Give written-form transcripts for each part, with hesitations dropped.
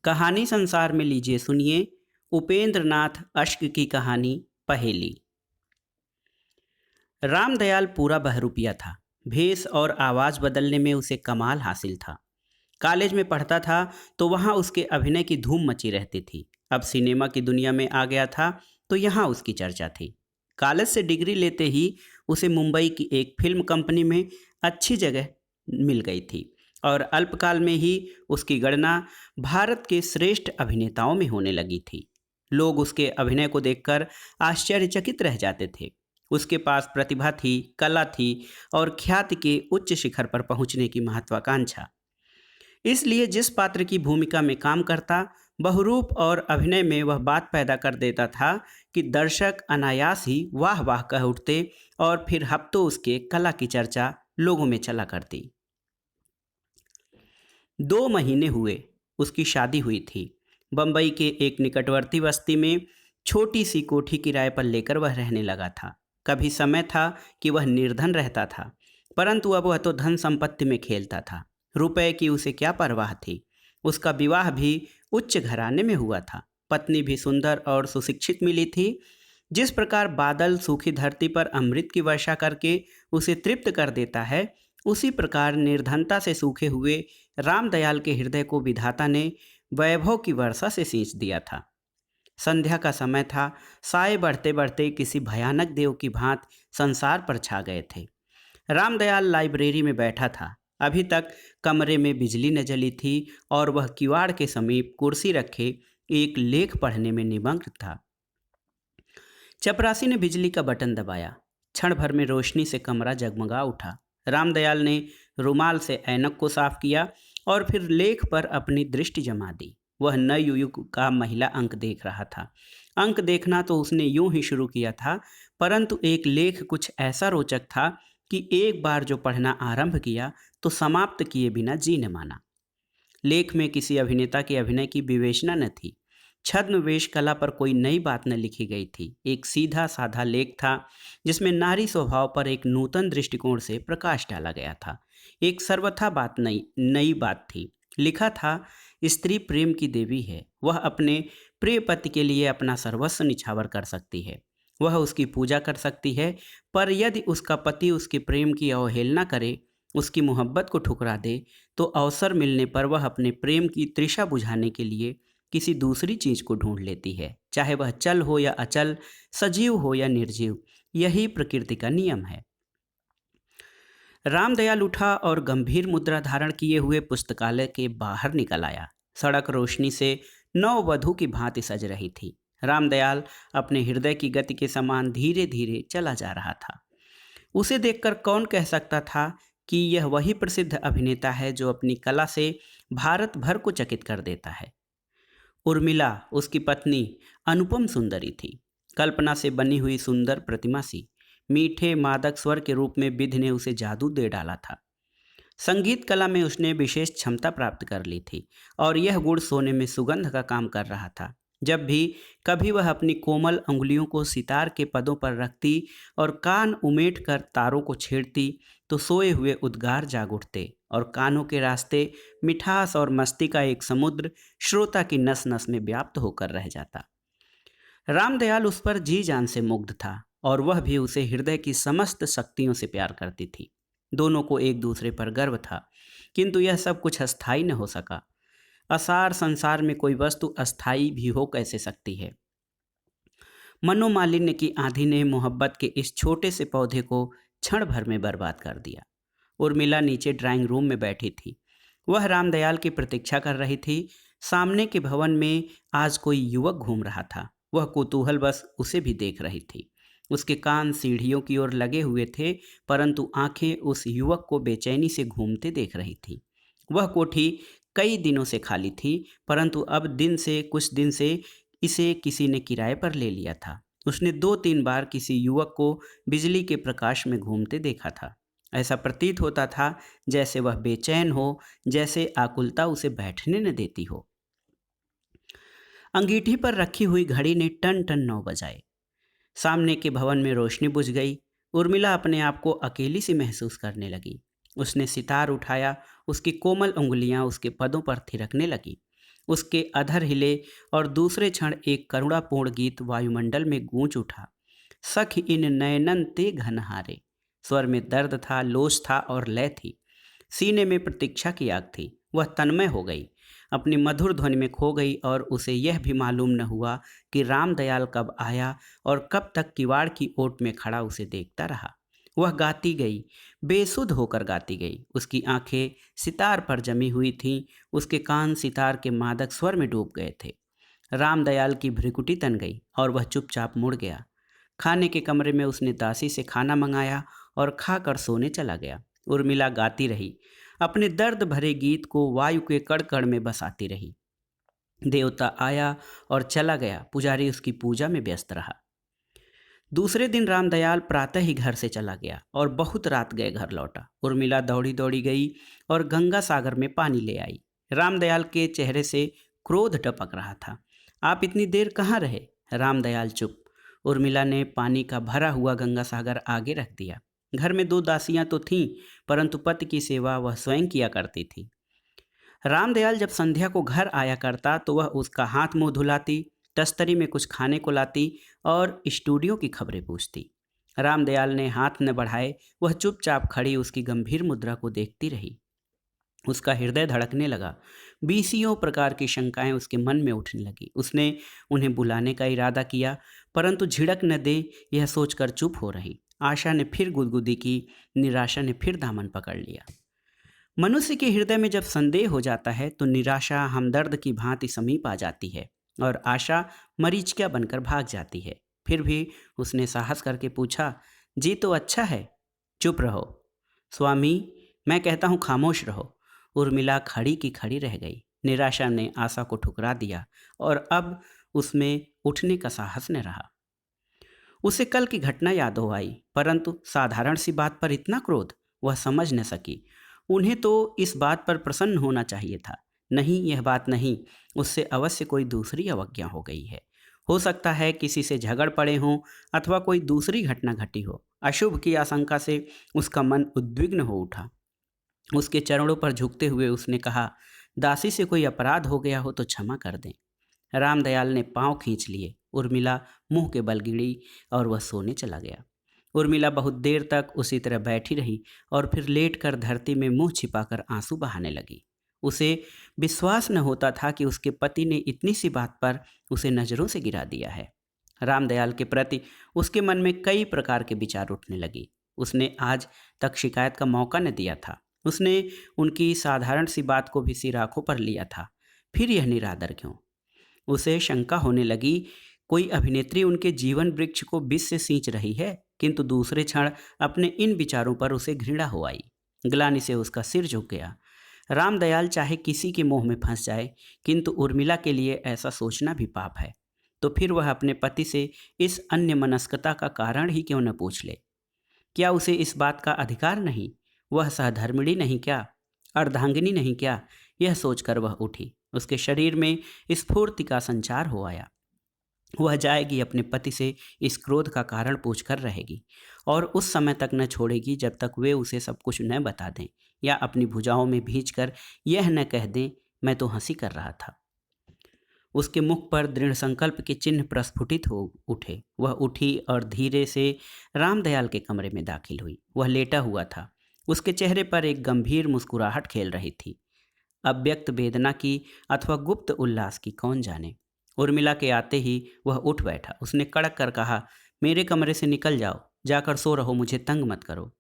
कहानी संसार में लीजिए सुनिए उपेंद्र नाथ अश्क की कहानी पहेली। रामदयाल पूरा बहरूपिया था। भेष और आवाज़ बदलने में उसे कमाल हासिल था। कॉलेज में पढ़ता था तो वहाँ उसके अभिनय की धूम मची रहती थी। अब सिनेमा की दुनिया में आ गया था तो यहाँ उसकी चर्चा थी। कॉलेज से डिग्री लेते ही उसे मुंबई की एक फिल्म कंपनी में अच्छी जगह मिल गई थी और अल्पकाल में ही उसकी गणना भारत के श्रेष्ठ अभिनेताओं में होने लगी थी। लोग उसके अभिनय को देखकर आश्चर्यचकित रह जाते थे। उसके पास प्रतिभा थी, कला थी और ख्याति के उच्च शिखर पर पहुंचने की महत्वाकांक्षा। इसलिए जिस पात्र की भूमिका में काम करता, बहुरूप और अभिनय में वह बात पैदा कर देता था कि दर्शक अनायास ही वाह वाह कह उठते और फिर हफ्तों उसके कला की चर्चा लोगों में चला करती। 2 महीने हुए उसकी शादी हुई थी। बम्बई के एक निकटवर्ती बस्ती में छोटी सी कोठी किराए पर लेकर वह रहने लगा था। कभी समय था कि वह निर्धन रहता था, परंतु अब वह तो धन संपत्ति में खेलता था। रुपए की उसे क्या परवाह थी। उसका विवाह भी उच्च घराने में हुआ था। पत्नी भी सुंदर और सुशिक्षित मिली थी। जिस प्रकार बादल सूखी धरती पर अमृत की वर्षा करके उसे तृप्त कर देता है, उसी प्रकार निर्धनता से सूखे हुए रामदयाल के हृदय को विधाता ने वैभव की वर्षा से सींच दिया था। संध्या का समय था। साए बढ़ते बढ़ते किसी भयानक देव की भांति संसार पर छा गए थे। रामदयाल लाइब्रेरी में बैठा था। अभी तक कमरे में बिजली न जली थी और वह किवाड़ के समीप कुर्सी रखे एक लेख पढ़ने में निमग्न था। चपरासी ने बिजली का बटन दबाया। क्षण भर में रोशनी से कमरा जगमगा उठा। रामदयाल ने रुमाल से ऐनक को साफ किया और फिर लेख पर अपनी दृष्टि जमा दी। वह नए युग का महिला अंक देख रहा था। अंक देखना तो उसने यूं ही शुरू किया था, परंतु एक लेख कुछ ऐसा रोचक था कि एक बार जो पढ़ना आरंभ किया तो समाप्त किए बिना जी न माना। लेख में किसी अभिनेता के अभिनय की विवेचना न थी। छद्मवेश कला पर कोई नई बात न लिखी गई थी। एक सीधा साधा लेख था जिसमें नारी स्वभाव पर एक नूतन दृष्टिकोण से प्रकाश डाला गया था। एक सर्वथा बात नई नई बात थी। लिखा था, स्त्री प्रेम की देवी है। वह अपने प्रिय पति के लिए अपना सर्वस्व निछावर कर सकती है। वह उसकी पूजा कर सकती है, पर यदि उसका पति उसके प्रेम की अवहेलना करे, उसकी मोहब्बत को ठुकरा दे, तो अवसर मिलने पर वह अपने प्रेम की तृषा बुझाने के लिए किसी दूसरी चीज को ढूंढ लेती है, चाहे वह चल हो या अचल, सजीव हो या निर्जीव। यही प्रकृति का नियम है। रामदयाल उठा और गंभीर मुद्रा धारण किए हुए पुस्तकालय के बाहर निकल आया। सड़क रोशनी से नववधू की भांति सज रही थी। रामदयाल अपने हृदय की गति के समान धीरे धीरे चला जा रहा था। उसे देखकर कौन कह सकता था कि यह वही प्रसिद्ध अभिनेता है जो अपनी कला से भारत भर को चकित कर देता है। उर्मिला उसकी पत्नी अनुपम सुंदरी थी। कल्पना से बनी हुई सुंदर प्रतिमा सी। मीठे मादक स्वर के रूप में विधि ने उसे जादू दे डाला था। संगीत कला में उसने विशेष क्षमता प्राप्त कर ली थी और यह गुण सोने में सुगंध का काम कर रहा था। जब भी कभी वह अपनी कोमल अंगुलियों को सितार के पदों पर रखती और कान उमेट कर तारों को छेड़ती, तो सोए हुए उद्गार जाग उठते और कानों के रास्ते मिठास और मस्ती का एक समुद्र श्रोता की नस नस में व्याप्त होकर रह जाता। रामदयाल उस पर जी जान से मुग्ध था और वह भी उसे हृदय की समस्त शक्तियों से प्यार करती थी। दोनों को एक दूसरे पर गर्व था, किंतु यह सब कुछ अस्थायी न हो सका। असार संसार में कोई वस्तु अस्थायी भी हो कैसे सकती है। मनोमालिन्य की आंधी ने मोहब्बत के इस छोटे से पौधे को क्षण भर में बर्बाद कर दिया। उर्मिला नीचे ड्राइंग रूम में बैठी थी। वह रामदयाल की प्रतीक्षा कर रही थी। सामने के भवन में आज कोई युवक घूम रहा था। वह कुतूहल बस उसे भी देख रही थी। उसके कान सीढ़ियों की ओर लगे हुए थे, परंतु आंखें उस युवक को बेचैनी से घूमते देख रही थी। वह कोठी कई दिनों से खाली थी, परंतु अब कुछ दिन से इसे किसी ने किराए पर ले लिया था। उसने 2-3 बार किसी युवक को बिजली के प्रकाश में घूमते देखा था। ऐसा प्रतीत होता था जैसे वह बेचैन हो, जैसे आकुलता उसे बैठने न देती हो। अंगीठी पर रखी हुई घड़ी ने टन टन 9 बजाए। सामने के भवन में रोशनी बुझ गई। उर्मिला अपने आप को अकेली सी महसूस करने लगी। उसने सितार उठाया। उसकी कोमल उंगलियां उसके पदों पर थिरकने लगी। उसके अधर हिले और दूसरे क्षण एक करुणापूर्ण गीत वायुमंडल में गूंज उठा। सख इन नयनन ते घनहारे। स्वर में दर्द था, लोच था और लय थी। सीने में प्रतीक्षा की आग थी। वह तन्मय हो गई, अपनी मधुर ध्वनि में खो गई और उसे यह भी मालूम न हुआ कि रामदयाल कब आया और कब तक किवाड़ की ओट में खड़ा उसे देखता रहा। वह गाती गई, बेसुध होकर गाती गई। उसकी आंखें सितार पर जमी हुई थीं, उसके कान सितार के मादक स्वर में डूब गए थे। रामदयाल की भ्रिकुटी तन गई और वह चुपचाप मुड़ गया। खाने के कमरे में उसने दासी से खाना मंगाया और खाकर सोने चला गया। उर्मिला गाती रही, अपने दर्द भरे गीत को वायु के कड़कड़ में बसाती रही। देवता आया और चला गया, पुजारी उसकी पूजा में व्यस्त रहा। दूसरे दिन रामदयाल प्रातः ही घर से चला गया और बहुत रात गए घर लौटा। उर्मिला दौड़ी दौड़ी गई और गंगा सागर में पानी ले आई। रामदयाल के चेहरे से क्रोध टपक रहा था। आप इतनी देर कहाँ रहे? रामदयाल चुप। उर्मिला ने पानी का भरा हुआ गंगा सागर आगे रख दिया। घर में 2 दासियां तो थीं, परंतु पति की सेवा वह स्वयं किया करती थी। रामदयाल जब संध्या को घर आया करता तो वह उसका हाथ मुंह धुलाती, तस्तरी में कुछ खाने को लाती और स्टूडियो की खबरें पूछती। रामदयाल ने हाथ न बढ़ाए, वह चुपचाप खड़ी उसकी गंभीर मुद्रा को देखती रही। उसका हृदय धड़कने लगा। बीसियों प्रकार की शंकाएं उसके मन में उठने लगी। उसने उन्हें बुलाने का इरादा किया, परंतु झिड़क न दे यह सोचकर चुप हो रही। आशा ने फिर गुदगुदी की, निराशा ने फिर दामन पकड़ लिया। मनुष्य के हृदय में जब संदेह हो जाता है तो निराशा हमदर्द की भांति समीप आ जाती है और आशा मरीचिका बनकर भाग जाती है। फिर भी उसने साहस करके पूछा, जी तो अच्छा है, चुप रहो। स्वामी, मैं कहता हूँ खामोश रहो। उर्मिला खड़ी की खड़ी रह गई। निराशा ने आशा को ठुकरा दिया और अब उसमें उठने का साहस न रहा। उसे कल की घटना याद हो आई, परंतु साधारण सी बात पर इतना क्रोध वह समझ न सकी। उन्हें तो इस बात पर प्रसन्न होना चाहिए था। नहीं, यह बात नहीं, उससे अवश्य कोई दूसरी अवज्ञा हो गई है। हो सकता है किसी से झगड़ पड़े हों अथवा कोई दूसरी घटना घटी हो। अशुभ की आशंका से उसका मन उद्विग्न हो उठा। उसके चरणों पर झुकते हुए उसने कहा, दासी से कोई अपराध हो गया हो तो क्षमा कर दें। रामदयाल ने पांव खींच लिए। उर्मिला मुंह के बल गिरी और वह सोने चला गया। उर्मिला बहुत देर तक उसी तरह बैठी रही और फिर लेटकर धरती में मुंह छिपाकर आंसू बहाने लगी। उसे विश्वास न होता था कि उसके पति ने इतनी सी बात पर उसे नज़रों से गिरा दिया है। रामदयाल के प्रति उसके मन में कई प्रकार के विचार उठने लगे। उसने आज तक शिकायत का मौका न दिया था। उसने उनकी साधारण सी बात को भी सिर आंखों पर लिया था। फिर यह निरादर क्यों? उसे शंका होने लगी, कोई अभिनेत्री उनके जीवन वृक्ष को विष से सींच रही है। किंतु दूसरे क्षण अपने इन विचारों पर उसे घृणा हो आई। ग्लानि से उसका सिर झुक गया। रामदयाल चाहे किसी के मोह में फंस जाए, किंतु उर्मिला के लिए ऐसा सोचना भी पाप है। तो फिर वह अपने पति से इस अन्यमनस्कता का कारण ही क्यों न पूछ ले? क्या उसे इस बात का अधिकार नहीं? वह सहधर्मिणी नहीं क्या? अर्धांगिनी नहीं क्या? यह सोचकर वह उठी। उसके शरीर में स्फूर्ति का संचार हो आया। वह जाएगी, अपने पति से इस क्रोध का कारण पूछकर रहेगी और उस समय तक न छोड़ेगी जब तक वे उसे सब कुछ न बता दें या अपनी भुजाओं में भींचकर यह न कह दें, मैं तो हंसी कर रहा था। उसके मुख पर दृढ़ संकल्प के चिन्ह प्रस्फुटित हो उठे। वह उठी और धीरे से रामदयाल के कमरे में दाखिल हुई। वह लेटा हुआ था। उसके चेहरे पर एक गंभीर मुस्कुराहट खेल रही थी। अव्यक्त वेदना की अथवा गुप्त उल्लास की कौन जाने। उर्मिला के आते ही वह उठ बैठा। उसने कड़क कर कहा, मेरे कमरे से निकल जाओ, जाकर सो रहो, मुझे तंग मत करो।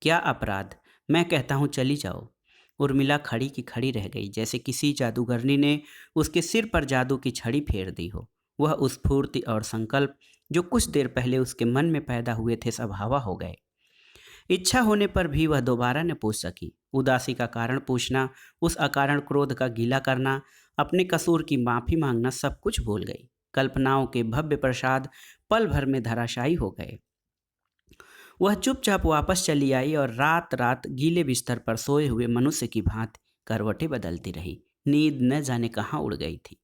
क्या अपराध? मैं कहता हूँ चली जाओ। उर्मिला खड़ी की खड़ी रह गई, जैसे किसी जादूगरनी ने उसके सिर पर जादू की छड़ी फेर दी हो। वह उस स्फूर्ति और संकल्प जो कुछ देर पहले उसके मन में पैदा हुए थे सब हवा हो गए। इच्छा होने पर भी वह दोबारा न पूछ सकी। उदासी का कारण पूछना, उस अकारण क्रोध का गीला करना, अपने कसूर की माफी मांगना सब कुछ भूल गई। कल्पनाओं के भव्य प्रसाद पल भर में धराशायी हो गए। वह चुपचाप वापस चली आई और रात रात गीले बिस्तर पर सोए हुए मनुष्य की भांति करवटें बदलती रही। नींद न जाने कहाँ उड़ गई थी।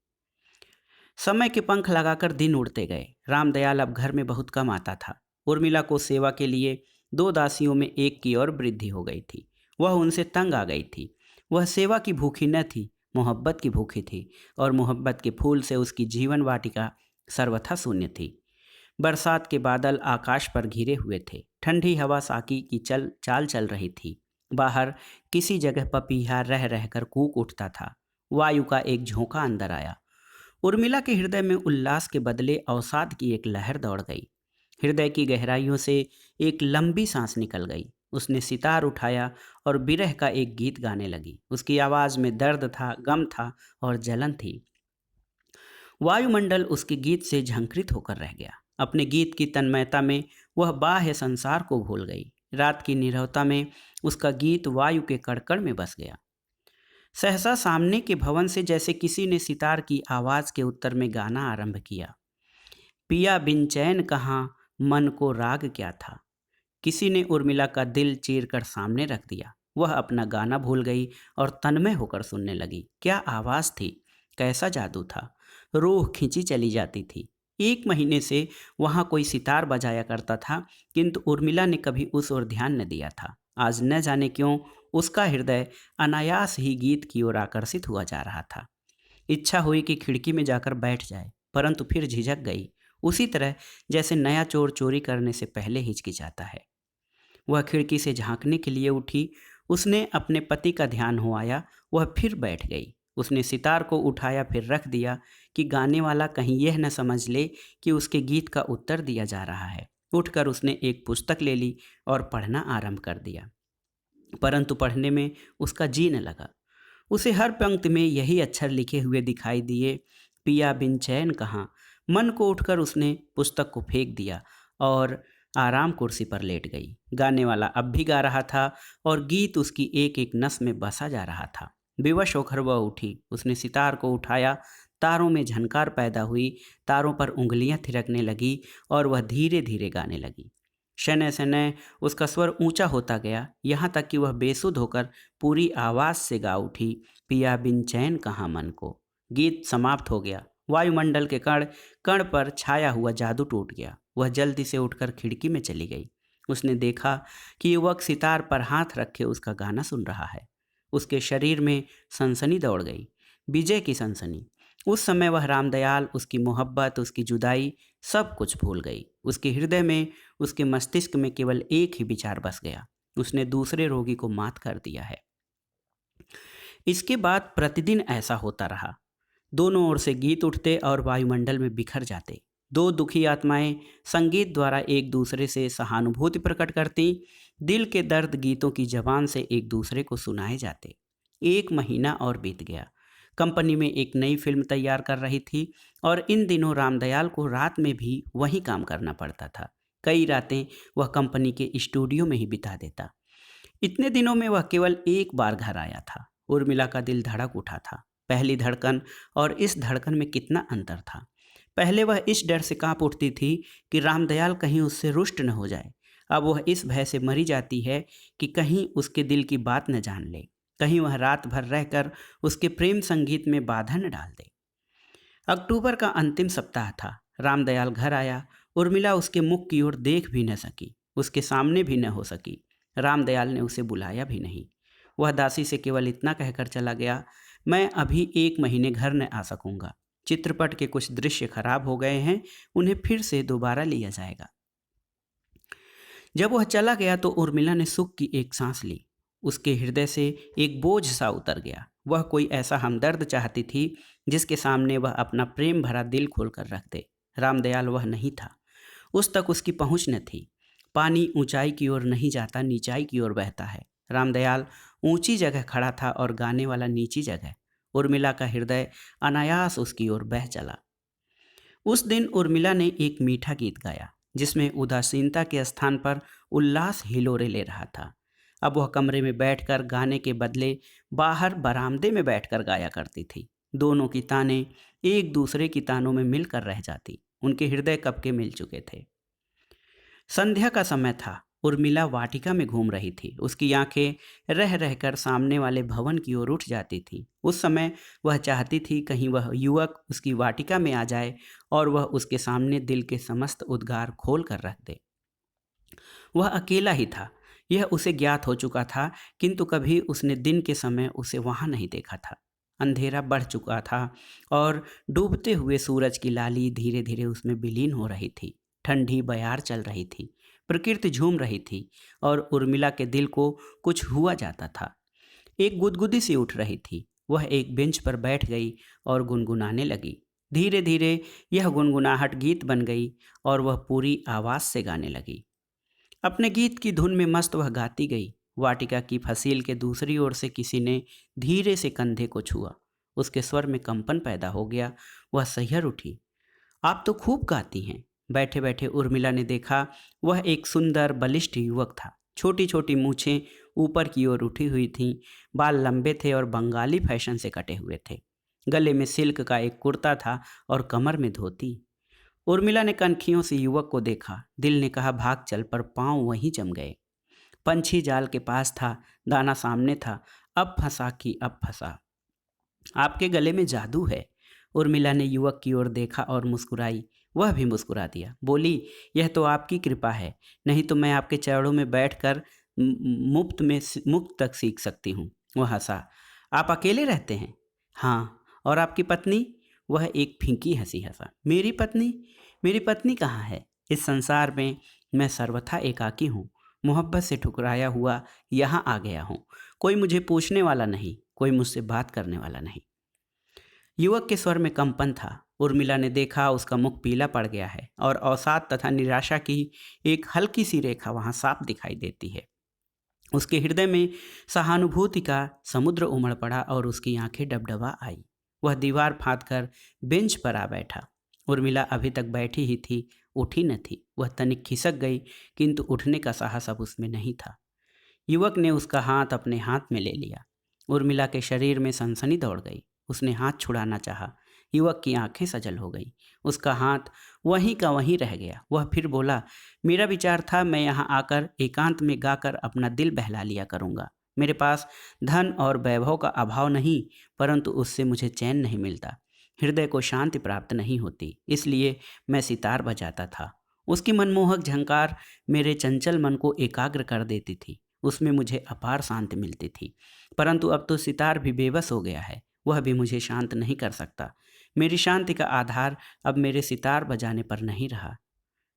समय के पंख लगाकर दिन उड़ते गए। रामदयाल अब घर में बहुत कम आता था। उर्मिला को सेवा के लिए 2 दासियों में एक की और वृद्धि हो गई थी। वह उनसे तंग आ गई थी। वह सेवा की भूखी न थी, मोहब्बत की भूखी थी और मोहब्बत के फूल से उसकी जीवन वाटिका सर्वथा शून्य थी। बरसात के बादल आकाश पर घिरे हुए थे। ठंडी हवा साकी की चल चाल चल रही थी। बाहर किसी जगह पपीहा रह रहकर कूक उठता था। वायु का एक झोंका अंदर आया। उर्मिला के हृदय में उल्लास के बदले अवसाद की एक लहर दौड़ गई। हृदय की गहराइयों से एक लंबी सांस निकल गई। उसने सितार उठाया और विरह का एक गीत गाने लगी। उसकी आवाज में दर्द था, गम था और जलन थी। वायुमंडल उसके गीत से झंकृत होकर रह गया। अपने गीत की तन्मयता में वह बाह्य संसार को भूल गई। रात की नीरवता में उसका गीत वायु के कड़कड़ में बस गया। सहसा सामने के भवन से जैसे किसी ने सितार की आवाज के उत्तर में गाना आरंभ किया। पिया बिन चैन कहाँ, मन को राग क्या था। किसी ने उर्मिला का दिल चीर कर सामने रख दिया। वह अपना गाना भूल गई और तन्मय होकर सुनने लगी। क्या आवाज थी, कैसा जादू था। रूह खींची चली जाती थी। 1 महीने से वहां कोई सितार बजाया करता था, किंतु उर्मिला ने कभी उस ओर ध्यान न दिया था। आज न जाने क्यों उसका हृदय अनायास ही गीत की ओर आकर्षित हुआ जा रहा था। इच्छा हुई कि खिड़की में जाकर बैठ जाए, परंतु फिर झिझक गई, उसी तरह जैसे नया चोर चोरी करने से पहले हिचकिचाता है। वह खिड़की से झांकने के लिए उठी। उसने अपने पति का ध्यान हो आया। वह फिर बैठ गई। उसने सितार को उठाया, फिर रख दिया कि गाने वाला कहीं यह न समझ ले कि उसके गीत का उत्तर दिया जा रहा है। उठकर उसने एक पुस्तक ले ली और पढ़ना आरंभ कर दिया, परंतु पढ़ने में उसका जी न लगा। उसे हर पंक्ति में यही अक्षर लिखे हुए दिखाई दिए, पिया बिन चैन कहाँ। मन को उठकर उसने पुस्तक को फेंक दिया और आराम कुर्सी पर लेट गई। गाने वाला अब भी गा रहा था और गीत उसकी एक एक नस में बसा जा रहा था। विवश होकर वह उठी। उसने सितार को उठाया। तारों में झनकार पैदा हुई, तारों पर उंगलियां थिरकने लगी और वह धीरे धीरे गाने लगी। शनय शनय उसका स्वर ऊंचा होता गया, यहाँ तक कि वह बेसुध होकर पूरी आवाज से गा उठी, पिया बिन चैन कहाँ मन को। गीत समाप्त हो गया। वायुमंडल के कण कण पर छाया हुआ जादू टूट गया। वह जल्दी से उठकर खिड़की में चली गई। उसने देखा कि युवक सितार पर हाथ रखे उसका गाना सुन रहा है। उसके शरीर में सनसनी दौड़ गई, विजय की सनसनी। उस समय वह रामदयाल, उसकी मोहब्बत, उसकी जुदाई, सब कुछ भूल गई। उसके हृदय में, उसके मस्तिष्क में केवल एक ही विचार बस गया, उसने दूसरे रोगी को मात कर दिया है। इसके बाद प्रतिदिन ऐसा होता रहा। दोनों ओर से गीत उठते और वायुमंडल में बिखर जाते। दो दुखी आत्माएं संगीत द्वारा एक दूसरे से सहानुभूति प्रकट करती। दिल के दर्द गीतों की जबान से एक दूसरे को सुनाए जाते। 1 महीना और बीत गया। कंपनी में एक नई फिल्म तैयार कर रही थी और इन दिनों रामदयाल को रात में भी वही काम करना पड़ता था। कई रातें वह कंपनी के स्टूडियो में ही बिता देता। इतने दिनों में वह केवल एक बार घर आया था। उर्मिला का दिल धड़क उठा था। पहली धड़कन और इस धड़कन में कितना अंतर था। पहले वह इस डर से कांप उठती थी कि रामदयाल कहीं उससे रुष्ट न हो जाए। अब वह इस भय से मरी जाती है कि कहीं उसके दिल की बात न जान ले, कहीं वह रात भर रहकर उसके प्रेम संगीत में बाधा न डाल दे। अक्टूबर का अंतिम सप्ताह था। रामदयाल घर आया। उर्मिला उसके मुख की ओर देख भी न सकी, उसके सामने भी न हो सकी। रामदयाल ने उसे बुलाया भी नहीं। वह दासी से केवल इतना कहकर चला गया, मैं अभी 1 महीने घर न आ सकूंगा। चित्रपट के कुछ दृश्य खराब हो गए हैं, उन्हें फिर से दोबारा लिया जाएगा। जब वह चला गया तो उर्मिला ने सुख की एक सांस ली। उसके हृदय से एक बोझ सा उतर गया। वह कोई ऐसा हमदर्द चाहती थी जिसके सामने वह अपना प्रेम भरा दिल खोलकर रख दे। रामदयाल वह नहीं था। उस तक उसकी पहुंच न थी। पानी ऊंचाई की ओर नहीं जाता, नीचाई की ओर बहता है। रामदयाल ऊंची जगह खड़ा था और गाने वाला नीची जगह। उर्मिला का हृदय अनायास उसकी ओर बह चला। उस दिन उर्मिला ने एक मीठा गीत गाया जिसमें उदासीनता के स्थान पर उल्लास हिलोरे ले रहा था। अब वह कमरे में बैठकर गाने के बदले बाहर बरामदे में बैठकर गाया करती थी। दोनों की तानें एक दूसरे की तानों में मिलकर रह जाती। उनके हृदय कब के मिल चुके थे। संध्या का समय था। उर्मिला वाटिका में घूम रही थी। उसकी आंखें रह रहकर सामने वाले भवन की ओर उठ जाती थी। उस समय वह चाहती थी कहीं वह युवक उसकी वाटिका में आ जाए और वह उसके सामने दिल के समस्त उद्गार खोल कर रख दे। वह अकेला ही था, यह उसे ज्ञात हो चुका था, किंतु कभी उसने दिन के समय उसे वहां नहीं देखा था। अंधेरा बढ़ चुका था और डूबते हुए सूरज की लाली धीरे धीरे उसमें विलीन हो रही थी। ठंडी बयार चल रही थी, प्रकृति झूम रही थी और उर्मिला के दिल को कुछ हुआ जाता था। एक गुदगुदी सी उठ रही थी। वह एक बेंच पर बैठ गई और गुनगुनाने लगी। धीरे धीरे यह गुनगुनाहट गीत बन गई और वह पूरी आवाज से गाने लगी। अपने गीत की धुन में मस्त वह गाती गई। वाटिका की फसील के दूसरी ओर से किसी ने धीरे से कंधे को छुआ। उसके स्वर में कंपन पैदा हो गया। वह सह्यर उठी। आप तो खूब गाती हैं। बैठे बैठे उर्मिला ने देखा, वह एक सुंदर बलिष्ठ युवक था। छोटी छोटी मूछें ऊपर की ओर उठी हुई थीं, बाल लंबे थे और बंगाली फैशन से कटे हुए थे। गले में सिल्क का एक कुर्ता था और कमर में धोती। उर्मिला ने कनखियों से युवक को देखा। दिल ने कहा भाग चल, पर पांव वहीं जम गए। पंछी जाल के पास था, दाना सामने था। अब फंसा कि अब फंसा। आपके गले में जादू है। उर्मिला ने युवक की ओर देखा और मुस्कुराई। वह भी मुस्कुरा दिया। बोली, यह तो आपकी कृपा है, नहीं तो मैं आपके चरणों में बैठकर मुफ्त तक सीख सकती हूँ। वह हंसा। आप अकेले रहते हैं? हाँ। और आपकी पत्नी? वह एक फीकी हंसी हंसा। मेरी पत्नी? मेरी पत्नी कहाँ है? इस संसार में मैं सर्वथा एकाकी हूँ। मोहब्बत से ठुकराया हुआ यहाँ आ गया हूँ। कोई मुझे पूछने वाला नहीं, कोई मुझसे बात करने वाला नहीं। युवक के स्वर में कंपन था। उर्मिला ने देखा, उसका मुख पीला पड़ गया है और अवसाद तथा निराशा की एक हल्की सी रेखा वहां साफ दिखाई देती है। उसके हृदय में सहानुभूति का समुद्र उमड़ पड़ा और उसकी आंखें डबडबा आई। वह दीवार फाँद कर बेंच पर आ बैठा। उर्मिला अभी तक बैठी ही थी, उठी न थी। वह तनिक खिसक गई, किंतु उठने का साहस अब उसमें नहीं था। युवक ने उसका हाथ अपने हाथ में ले लिया। उर्मिला के शरीर में सनसनी दौड़ गई। उसने हाथ छुड़ाना चाहा। युवक की आंखें सजल हो गई। उसका हाथ वहीं का वहीं रह गया। वह फिर बोला, मेरा विचार था मैं यहाँ आकर एकांत में गाकर अपना दिल बहला लिया करूँगा। मेरे पास धन और वैभव का अभाव नहीं, परंतु उससे मुझे चैन नहीं मिलता, हृदय को शांति प्राप्त नहीं होती। इसलिए मैं सितार बजाता था। उसकी मनमोहक झंकार मेरे चंचल मन को एकाग्र कर देती थी। उसमें मुझे अपार शांति मिलती थी। परंतु अब तो सितार भी बेबस हो गया है। वह भी मुझे शांत नहीं कर सकता। मेरी शांति का आधार अब मेरे सितार बजाने पर नहीं रहा।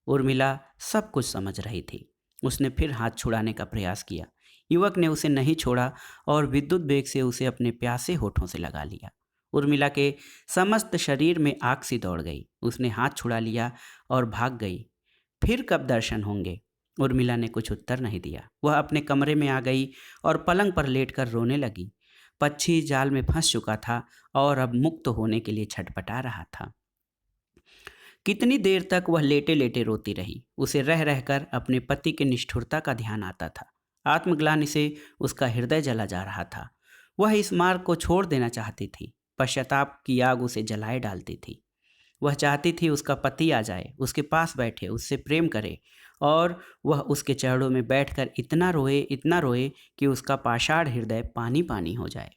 उर्मिला सब कुछ समझ रही थी। उसने फिर हाथ छुड़ाने का प्रयास किया। युवक ने उसे नहीं छोड़ा और विद्युत वेग से उसे अपने प्यासे होठों से लगा लिया। उर्मिला के समस्त शरीर में आग सी दौड़ गई। उसने हाथ छुड़ा लिया और भाग गई। फिर कब दर्शन होंगे? उर्मिला ने कुछ उत्तर नहीं दिया। वह अपने कमरे में आ गई और पलंग पर लेटकर रोने लगी। पक्षी जाल में फंस चुका था और अब मुक्त होने के लिए छटपटा रहा था। कितनी देर तक वह लेटे लेटे रोती रही। उसे रह रहकर अपने पति की निष्ठुरता का ध्यान आता था। आत्मग्लानि से उसका हृदय जला जा रहा था। वह इस मार्ग को छोड़ देना चाहती थी। पश्चाताप की आग उसे जलाए डालती थी। वह चाहती थी उसका पति आ जाए, उसके पास बैठे, उससे प्रेम करे और वह उसके चरणों में बैठकर इतना रोए कि उसका पाषाण हृदय पानी पानी हो जाए।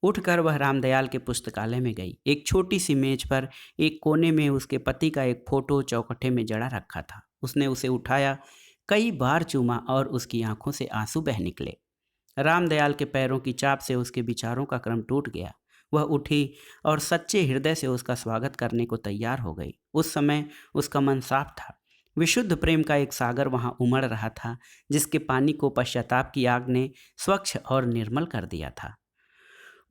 उठकर वह रामदयाल के पुस्तकालय में गई। एक छोटी सी मेज पर एक कोने में उसके पति का एक फोटो चौखटे में जड़ा रखा था। उसने उसे उठाया, कई बार चूमा और उसकी आंखों से आंसू बह निकले। रामदयाल के पैरों की चाप से उसके विचारों का क्रम टूट गया। वह उठी और सच्चे हृदय से उसका स्वागत करने को तैयार हो गई। उस समय उसका मन साफ था। विशुद्ध प्रेम का एक सागर वहां उमड़ रहा था, जिसके पानी को पश्चाताप की आग ने स्वच्छ और निर्मल कर दिया था।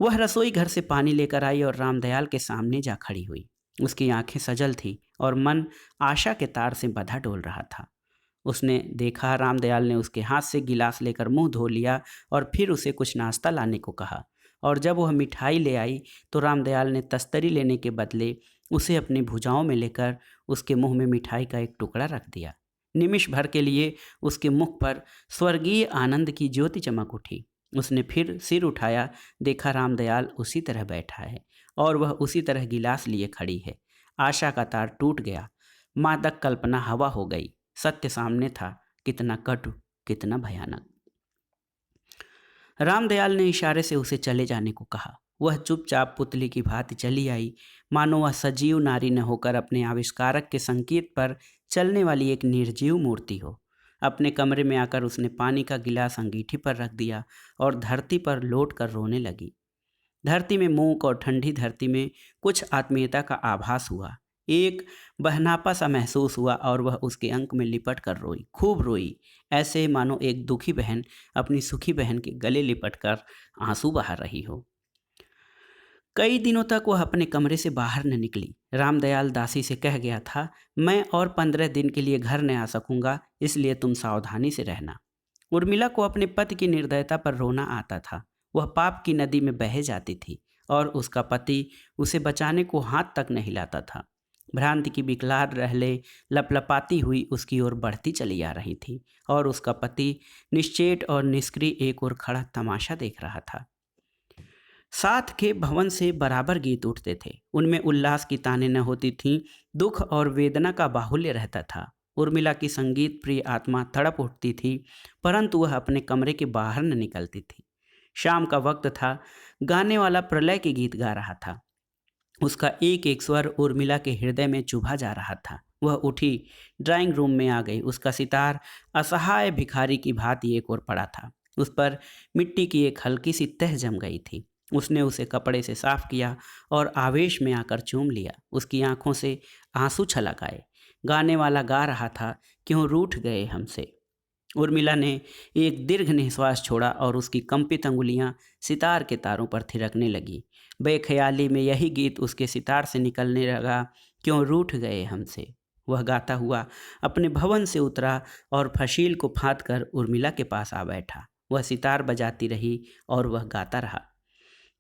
वह रसोई घर से पानी लेकर आई और रामदयाल के सामने जा खड़ी हुई। उसकी आंखें सजल थी और मन आशा के तार से बंधा डोल रहा था। उसने देखा, रामदयाल ने उसके हाथ से गिलास लेकर मुंह धो लिया और फिर उसे कुछ नाश्ता लाने को कहा। और जब वह मिठाई ले आई तो रामदयाल ने तस्तरी लेने के बदले उसे अपनी भुजाओं में लेकर उसके मुंह में मिठाई का एक टुकड़ा रख दिया। निमिष भर के लिए उसके मुख पर स्वर्गीय आनंद की ज्योति चमक उठी। उसने फिर सिर उठाया, देखा रामदयाल उसी तरह बैठा है और वह उसी तरह गिलास लिए खड़ी है। आशा का तार टूट गया। मादक कल्पना हवा हो गई। सत्य सामने था, कितना कटु, कितना भयानक। रामदयाल ने इशारे से उसे चले जाने को कहा। वह चुपचाप पुतली की भांति चली आई, मानो वह सजीव नारी न होकर अपने आविष्कारक के संकेत पर चलने वाली एक निर्जीव मूर्ति हो। अपने कमरे में आकर उसने पानी का गिलास अंगीठी पर रख दिया और धरती पर लौट कर रोने लगी। धरती में मूक और ठंडी धरती में कुछ आत्मीयता का आभास हुआ। एक बहनापा सा महसूस हुआ और वह उसके अंक में लिपट कर रोई, खूब रोई, ऐसे मानो एक दुखी बहन अपनी सुखी बहन के गले लिपट कर आंसू बहा रही हो। कई दिनों तक वह अपने कमरे से बाहर न निकली। रामदयाल दासी से कह गया था, मैं और 15 दिन के लिए घर न आ सकूंगा, इसलिए तुम सावधानी से रहना। उर्मिला को अपने पति की निर्दयता पर रोना आता था। वह पाप की नदी में बह जाती थी और उसका पति उसे बचाने को हाथ तक नहीं लाता था। भ्रांति की बिकलार रहले लपलपाती हुई उसकी ओर बढ़ती चली आ रही थी और उसका पति निश्चेत और निष्क्रिय एक ओर खड़ा तमाशा देख रहा था। साथ के भवन से बराबर गीत उठते थे। उनमें उल्लास की तानें न होती थीं, दुख और वेदना का बाहुल्य रहता था। उर्मिला की संगीत प्रिय आत्मा तड़प उठती थी, परंतु वह अपने कमरे के बाहर न निकलती थी। शाम का वक्त था। गाने वाला प्रलय के गीत गा रहा था। उसका एक एक स्वर उर्मिला के हृदय में चुभा जा रहा था। वह उठी, ड्राइंग रूम में आ गई। उसका सितार असहाय भिखारी की भांति एक ओर पड़ा था। उस पर मिट्टी की एक हल्की सी तह जम गई थी। उसने उसे कपड़े से साफ किया और आवेश में आकर चूम लिया। उसकी आंखों से आंसू छलक आए। गाने वाला गा रहा था, क्यों रूठ गए हमसे। उर्मिला ने एक दीर्घ निश्वास छोड़ा और उसकी कंपित अंगुलियां सितार के तारों पर थिरकने लगी। बेख्याली में यही गीत उसके सितार से निकलने लगा, क्यों रूठ गए हमसे। वह गाता हुआ अपने भवन से उतरा और फशील को फाँद कर उर्मिला के पास आ बैठा। वह सितार बजाती रही और वह गाता रहा।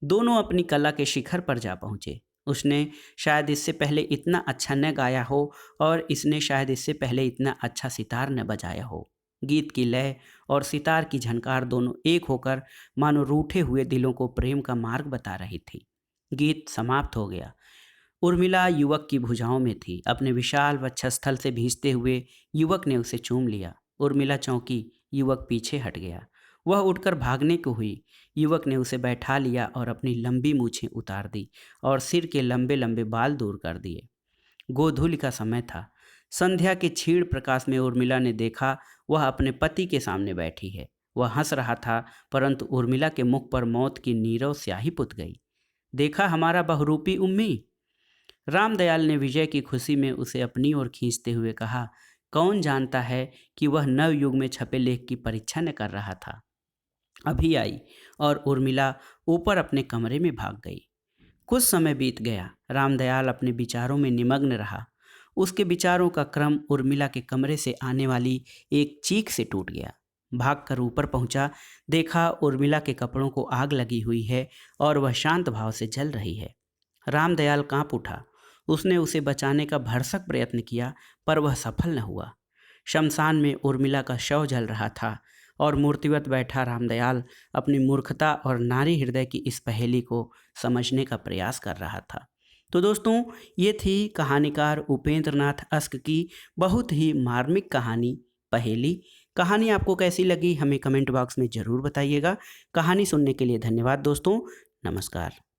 दोनों अपनी कला के शिखर पर जा पहुँचे। उसने शायद इससे पहले इतना अच्छा न गाया हो और इसने शायद इससे पहले इतना अच्छा सितार न बजाया हो। गीत की लय और सितार की झनकार दोनों एक होकर मानो रूठे हुए दिलों को प्रेम का मार्ग बता रही थी। गीत समाप्त हो गया। उर्मिला युवक की भुजाओं में थी। अपने विशाल वक्षस्थल से भींचते हुए युवक ने उसे चूम लिया। उर्मिला चौंकी, युवक पीछे हट गया। वह उठकर भागने को हुई। युवक ने उसे बैठा लिया और अपनी लंबी मूछें उतार दी और सिर के लंबे लंबे बाल दूर कर दिए। गोधूलि का समय था। संध्या के क्षीण प्रकाश में उर्मिला ने देखा, वह अपने पति के सामने बैठी है। वह हंस रहा था, परंतु उर्मिला के मुख पर मौत की नीरव स्याही पुत गई। देखा हमारा बहुरूपी उम्मी। रामदयाल ने विजय की खुशी में उसे अपनी ओर खींचते हुए कहा, कौन जानता है कि वह नव युग में छपे लेख की परीक्षा न कर रहा था। अभी आई और उर्मिला ऊपर अपने कमरे में भाग गई। कुछ समय बीत गया। रामदयाल अपने विचारों में निमग्न रहा। उसके विचारों का क्रम उर्मिला के कमरे से आने वाली एक चीख से टूट गया। भागकर ऊपर पहुंचा, देखा उर्मिला के कपड़ों को आग लगी हुई है और वह शांत भाव से जल रही है। रामदयाल कांप उठा। उसने उसे बचाने का भरसक प्रयत्न किया, पर वह सफल न हुआ। शमशान में उर्मिला का शव जल रहा था और मूर्तिवत बैठा रामदयाल अपनी मूर्खता और नारी हृदय की इस पहेली को समझने का प्रयास कर रहा था। तो दोस्तों, ये थी कहानीकार उपेंद्र नाथ अस्क की बहुत ही मार्मिक कहानी पहेली। कहानी आपको कैसी लगी हमें कमेंट बॉक्स में ज़रूर बताइएगा। कहानी सुनने के लिए धन्यवाद दोस्तों। नमस्कार।